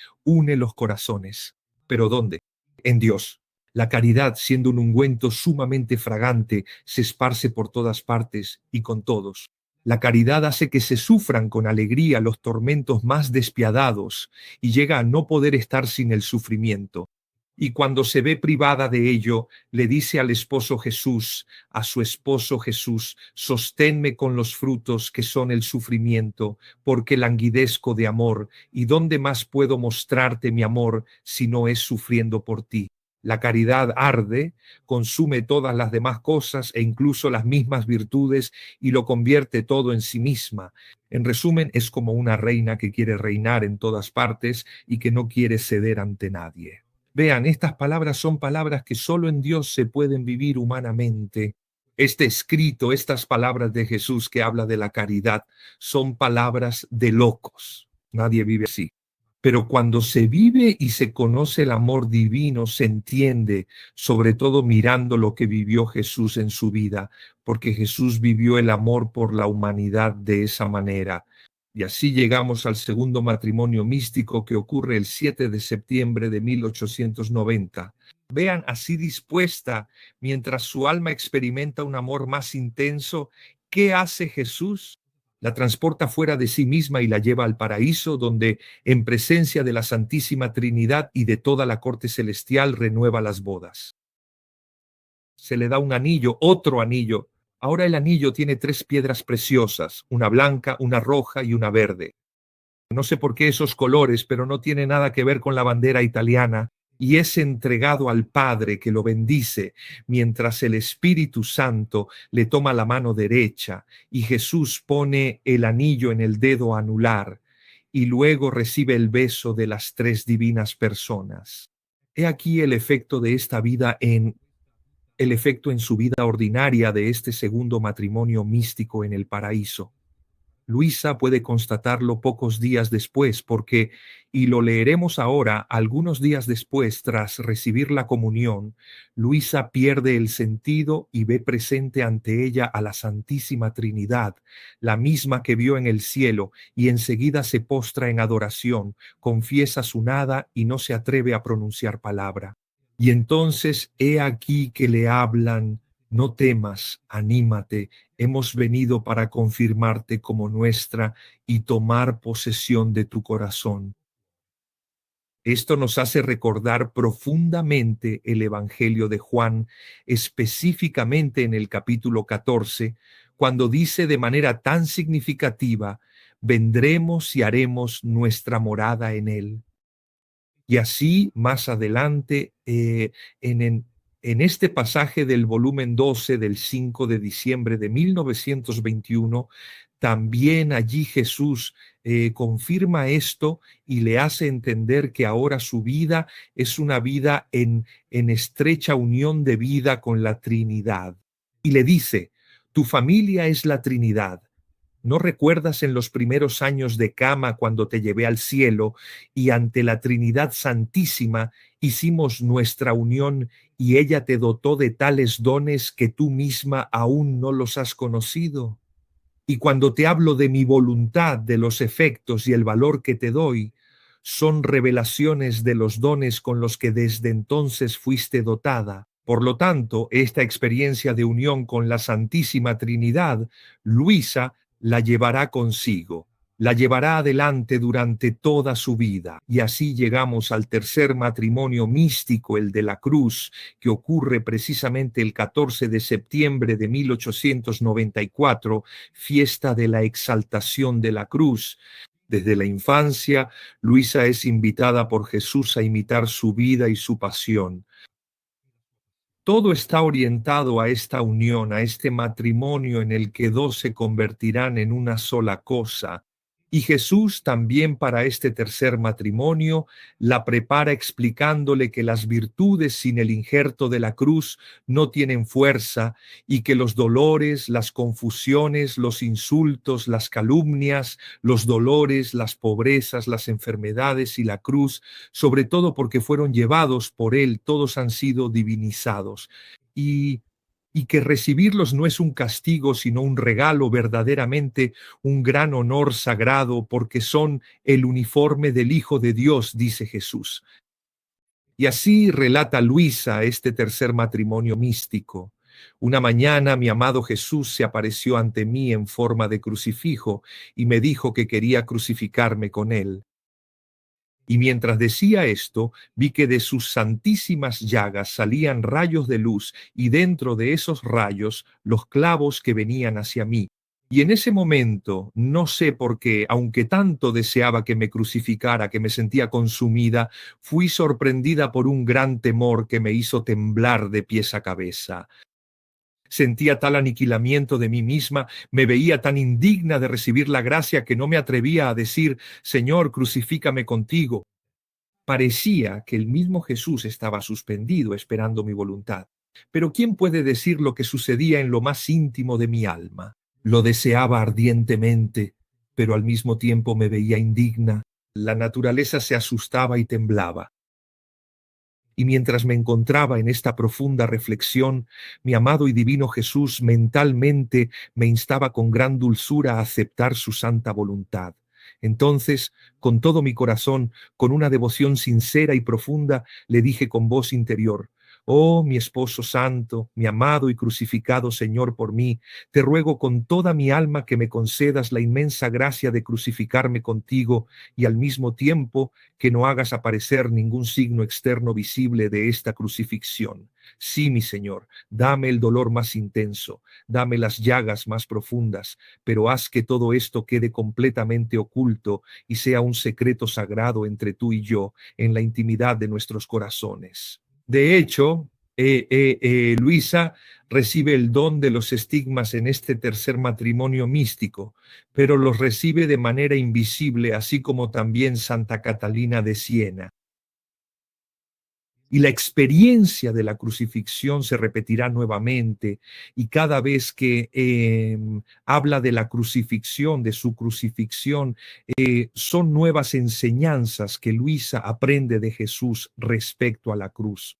los corazones. ¿Pero dónde? En Dios. La caridad, siendo un ungüento sumamente fragante, se esparce por todas partes y con todos. La caridad hace que se sufran con alegría los tormentos más despiadados y llega a no poder estar sin el sufrimiento. Y cuando se ve privada de ello, le dice al esposo Jesús, a su esposo Jesús, sosténme con los frutos que son el sufrimiento, porque languidezco de amor, y ¿dónde más puedo mostrarte mi amor si no es sufriendo por ti? La caridad arde, consume todas las demás cosas e incluso las mismas virtudes y lo convierte todo en sí misma. En resumen, es como una reina que quiere reinar en todas partes y que no quiere ceder ante nadie. Vean, estas palabras son palabras que solo en Dios se pueden vivir humanamente. Este escrito, estas palabras de Jesús que habla de la caridad, son palabras de locos. Nadie vive así. Pero cuando se vive y se conoce el amor divino, se entiende, sobre todo mirando lo que vivió Jesús en su vida, porque Jesús vivió el amor por la humanidad de esa manera. Y así llegamos al segundo matrimonio místico que ocurre el 7 de septiembre de 1890. Vean, así dispuesta, mientras su alma experimenta un amor más intenso, ¿qué hace Jesús? La transporta fuera de sí misma y la lleva al paraíso, donde, en presencia de la Santísima Trinidad y de toda la corte celestial, renueva las bodas. Se le da un anillo, otro anillo. Ahora el anillo tiene 3 piedras preciosas, una blanca, una roja y una verde. No sé por qué esos colores, pero no tiene nada que ver con la bandera italiana, y es entregado al Padre, que lo bendice, mientras el Espíritu Santo le toma la mano derecha y Jesús pone el anillo en el dedo anular y luego recibe el beso de las 3 divinas personas. He aquí el efecto de esta vida en su vida ordinaria de este segundo matrimonio místico en el paraíso. Luisa puede constatarlo pocos días después porque, y lo leeremos ahora, algunos días después, tras recibir la comunión, Luisa pierde el sentido y ve presente ante ella a la Santísima Trinidad, la misma que vio en el cielo, y enseguida se postra en adoración, confiesa su nada y no se atreve a pronunciar palabra. Y entonces he aquí que le hablan: no temas, anímate, hemos venido para confirmarte como nuestra y tomar posesión de tu corazón. Esto nos hace recordar profundamente el Evangelio de Juan, específicamente en el capítulo 14, cuando dice de manera tan significativa: vendremos y haremos nuestra morada en él. Y así, más adelante, en este pasaje del volumen 12 del 5 de diciembre de 1921, también allí Jesús confirma esto y le hace entender que ahora su vida es una vida en estrecha unión de vida con la Trinidad. Y le dice: tu familia es la Trinidad. ¿No recuerdas en los primeros años de cama cuando te llevé al cielo y ante la Trinidad Santísima hicimos nuestra unión y ella te dotó de tales dones que tú misma aún no los has conocido? Y cuando te hablo de mi voluntad, de los efectos y el valor que te doy, son revelaciones de los dones con los que desde entonces fuiste dotada. Por lo tanto, esta experiencia de unión con la Santísima Trinidad, Luisa la llevará consigo, la llevará adelante durante toda su vida. Y así llegamos al tercer matrimonio místico, el de la cruz, que ocurre precisamente el 14 de septiembre de 1894, fiesta de la exaltación de la cruz. Desde la infancia, Luisa es invitada por Jesús a imitar su vida y su pasión. Todo está orientado a esta unión, a este matrimonio en el que dos se convertirán en una sola cosa. Y Jesús también para este tercer matrimonio la prepara explicándole que las virtudes sin el injerto de la cruz no tienen fuerza y que los dolores, las confusiones, los insultos, las calumnias, los dolores, las pobrezas, las enfermedades y la cruz, sobre todo porque fueron llevados por Él, todos han sido divinizados. Y que recibirlos no es un castigo, sino un regalo, verdaderamente un gran honor sagrado, porque son el uniforme del Hijo de Dios, dice Jesús. Y así relata Luisa este tercer matrimonio místico. Una mañana mi amado Jesús se apareció ante mí en forma de crucifijo y me dijo que quería crucificarme con él. Y mientras decía esto, vi que de sus santísimas llagas salían rayos de luz, y dentro de esos rayos los clavos que venían hacia mí. Y en ese momento, no sé por qué, aunque tanto deseaba que me crucificara, que me sentía consumida, fui sorprendida por un gran temor que me hizo temblar de pies a cabeza. Sentía tal aniquilamiento de mí misma, me veía tan indigna de recibir la gracia que no me atrevía a decir, Señor, crucifícame contigo. Parecía que el mismo Jesús estaba suspendido esperando mi voluntad. Pero ¿quién puede decir lo que sucedía en lo más íntimo de mi alma? Lo deseaba ardientemente, pero al mismo tiempo me veía indigna. La naturaleza se asustaba y temblaba. Y mientras me encontraba en esta profunda reflexión, mi amado y divino Jesús mentalmente me instaba con gran dulzura a aceptar su santa voluntad. Entonces, con todo mi corazón, con una devoción sincera y profunda, le dije con voz interior, Oh, mi esposo santo, mi amado y crucificado Señor por mí, te ruego con toda mi alma que me concedas la inmensa gracia de crucificarme contigo y al mismo tiempo que no hagas aparecer ningún signo externo visible de esta crucifixión. Sí, mi Señor, dame el dolor más intenso, dame las llagas más profundas, pero haz que todo esto quede completamente oculto y sea un secreto sagrado entre tú y yo en la intimidad de nuestros corazones. De hecho, Luisa recibe el don de los estigmas en este tercer matrimonio místico, pero los recibe de manera invisible, así como también Santa Catalina de Siena. Y la experiencia de la crucifixión se repetirá nuevamente, y cada vez que habla de la crucifixión, de su crucifixión, son nuevas enseñanzas que Luisa aprende de Jesús respecto a la cruz.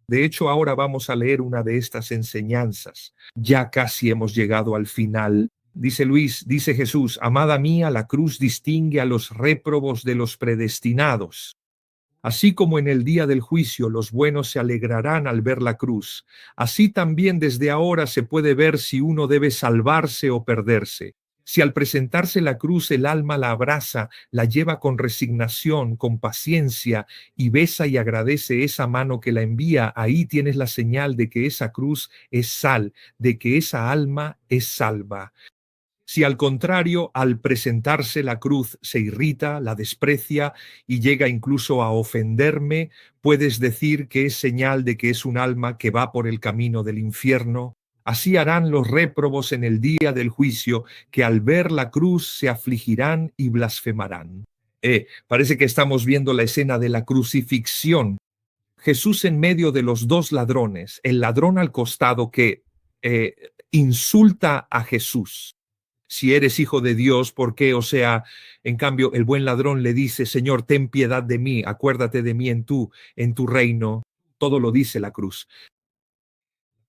De hecho, ahora vamos a leer una de estas enseñanzas. Ya casi hemos llegado al final. Dice Jesús, amada mía, la cruz distingue a los réprobos de los predestinados. Así como en el día del juicio los buenos se alegrarán al ver la cruz, así también desde ahora se puede ver si uno debe salvarse o perderse. Si al presentarse la cruz el alma la abraza, la lleva con resignación, con paciencia y besa y agradece esa mano que la envía, ahí tienes la señal de que esa cruz es sal, de que esa alma es salva. Si al contrario, al presentarse la cruz se irrita, la desprecia y llega incluso a ofenderme, puedes decir que es señal de que es un alma que va por el camino del infierno. Así harán los réprobos en el día del juicio, que al ver la cruz se afligirán y blasfemarán. Parece que estamos viendo la escena de la crucifixión. Jesús en medio de los dos ladrones, el ladrón al costado que insulta a Jesús. Si eres hijo de Dios, ¿por qué? O sea, en cambio, el buen ladrón le dice, Señor, ten piedad de mí, acuérdate de mí en tu reino. Todo lo dice la cruz.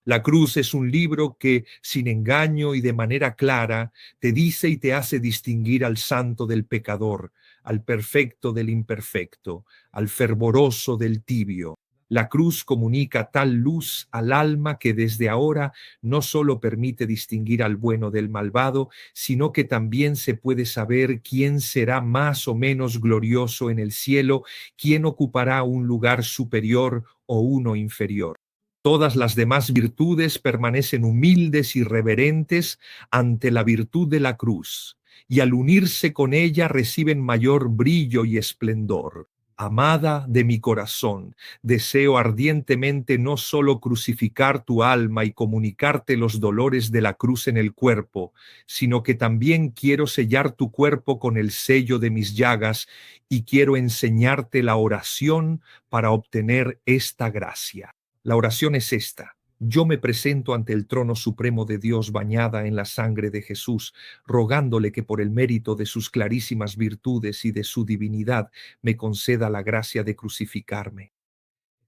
La cruz es un libro que, sin engaño y de manera clara, te dice y te hace distinguir al santo del pecador, al perfecto del imperfecto, al fervoroso del tibio. La cruz comunica tal luz al alma que desde ahora no solo permite distinguir al bueno del malvado, sino que también se puede saber quién será más o menos glorioso en el cielo, quién ocupará un lugar superior o uno inferior. Todas las demás virtudes permanecen humildes y reverentes ante la virtud de la cruz, y al unirse con ella reciben mayor brillo y esplendor. Amada de mi corazón, deseo ardientemente no solo crucificar tu alma y comunicarte los dolores de la cruz en el cuerpo, sino que también quiero sellar tu cuerpo con el sello de mis llagas y quiero enseñarte la oración para obtener esta gracia. La oración es esta. Yo me presento ante el trono supremo de Dios bañada en la sangre de Jesús, rogándole que por el mérito de sus clarísimas virtudes y de su divinidad me conceda la gracia de crucificarme.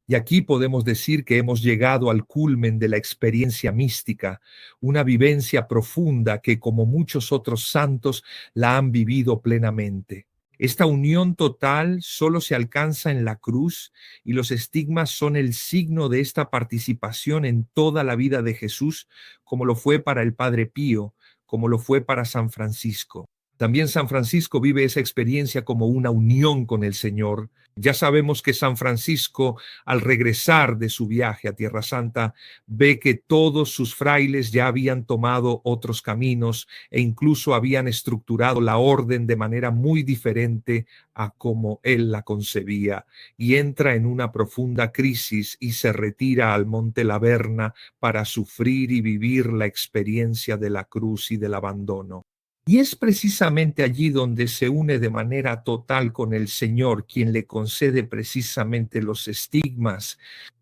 Y aquí podemos decir que hemos llegado al culmen de la experiencia mística, una vivencia profunda que, como muchos otros santos, la han vivido plenamente. Esta unión total solo se alcanza en la cruz y los estigmas son el signo de esta participación en toda la vida de Jesús, como lo fue para el Padre Pío, como lo fue para San Francisco. También San Francisco vive esa experiencia como una unión con el Señor. Ya sabemos que San Francisco, al regresar de su viaje a Tierra Santa, ve que todos sus frailes ya habían tomado otros caminos e incluso habían estructurado la orden de manera muy diferente a como él la concebía, y entra en una profunda crisis y se retira al Monte Laverna para sufrir y vivir la experiencia de la cruz y del abandono. Y es precisamente allí donde se une de manera total con el Señor, quien le concede precisamente los estigmas.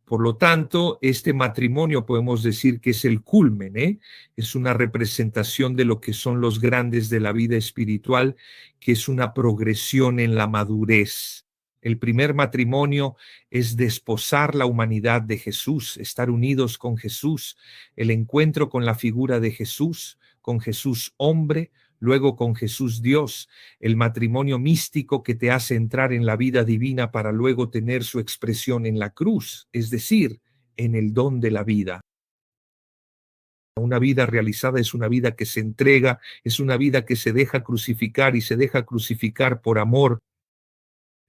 Por lo tanto, este matrimonio podemos decir que es el culmen, ¿eh? Es una representación de lo que son los grandes de la vida espiritual, que es una progresión en la madurez. El primer matrimonio es desposar la humanidad de Jesús, estar unidos con Jesús, el encuentro con la figura de Jesús, con Jesús hombre, luego con Jesús Dios, el matrimonio místico que te hace entrar en la vida divina para luego tener su expresión en la cruz, es decir, en el don de la vida. Una vida realizada es una vida que se entrega, es una vida que se deja crucificar y se deja crucificar por amor.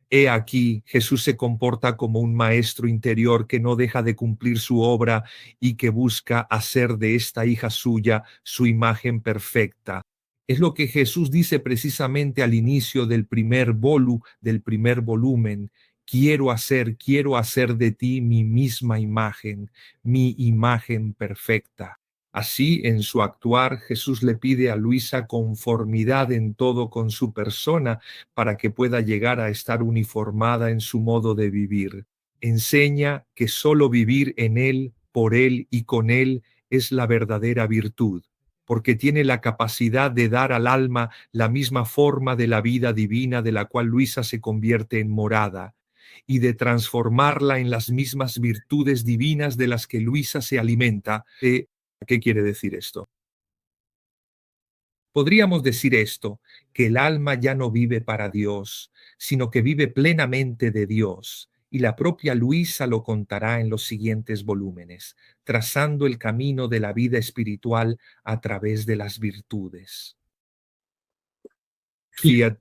He aquí, Jesús se comporta como un maestro interior que no deja de cumplir su obra y que busca hacer de esta hija suya su imagen perfecta. Es lo que Jesús dice precisamente al inicio del primer volumen. Quiero hacer de ti mi misma imagen, mi imagen perfecta. Así, en su actuar, Jesús le pide a Luisa conformidad en todo con su persona para que pueda llegar a estar uniformada en su modo de vivir. Enseña que solo vivir en Él, por Él y con Él es la verdadera virtud, porque tiene la capacidad de dar al alma la misma forma de la vida divina de la cual Luisa se convierte en morada, y de transformarla en las mismas virtudes divinas de las que Luisa se alimenta. ¿Qué quiere decir esto? Podríamos decir esto, que el alma ya no vive para Dios, sino que vive plenamente de Dios, y la propia Luisa lo contará en los siguientes volúmenes, trazando el camino de la vida espiritual a través de las virtudes. Fiat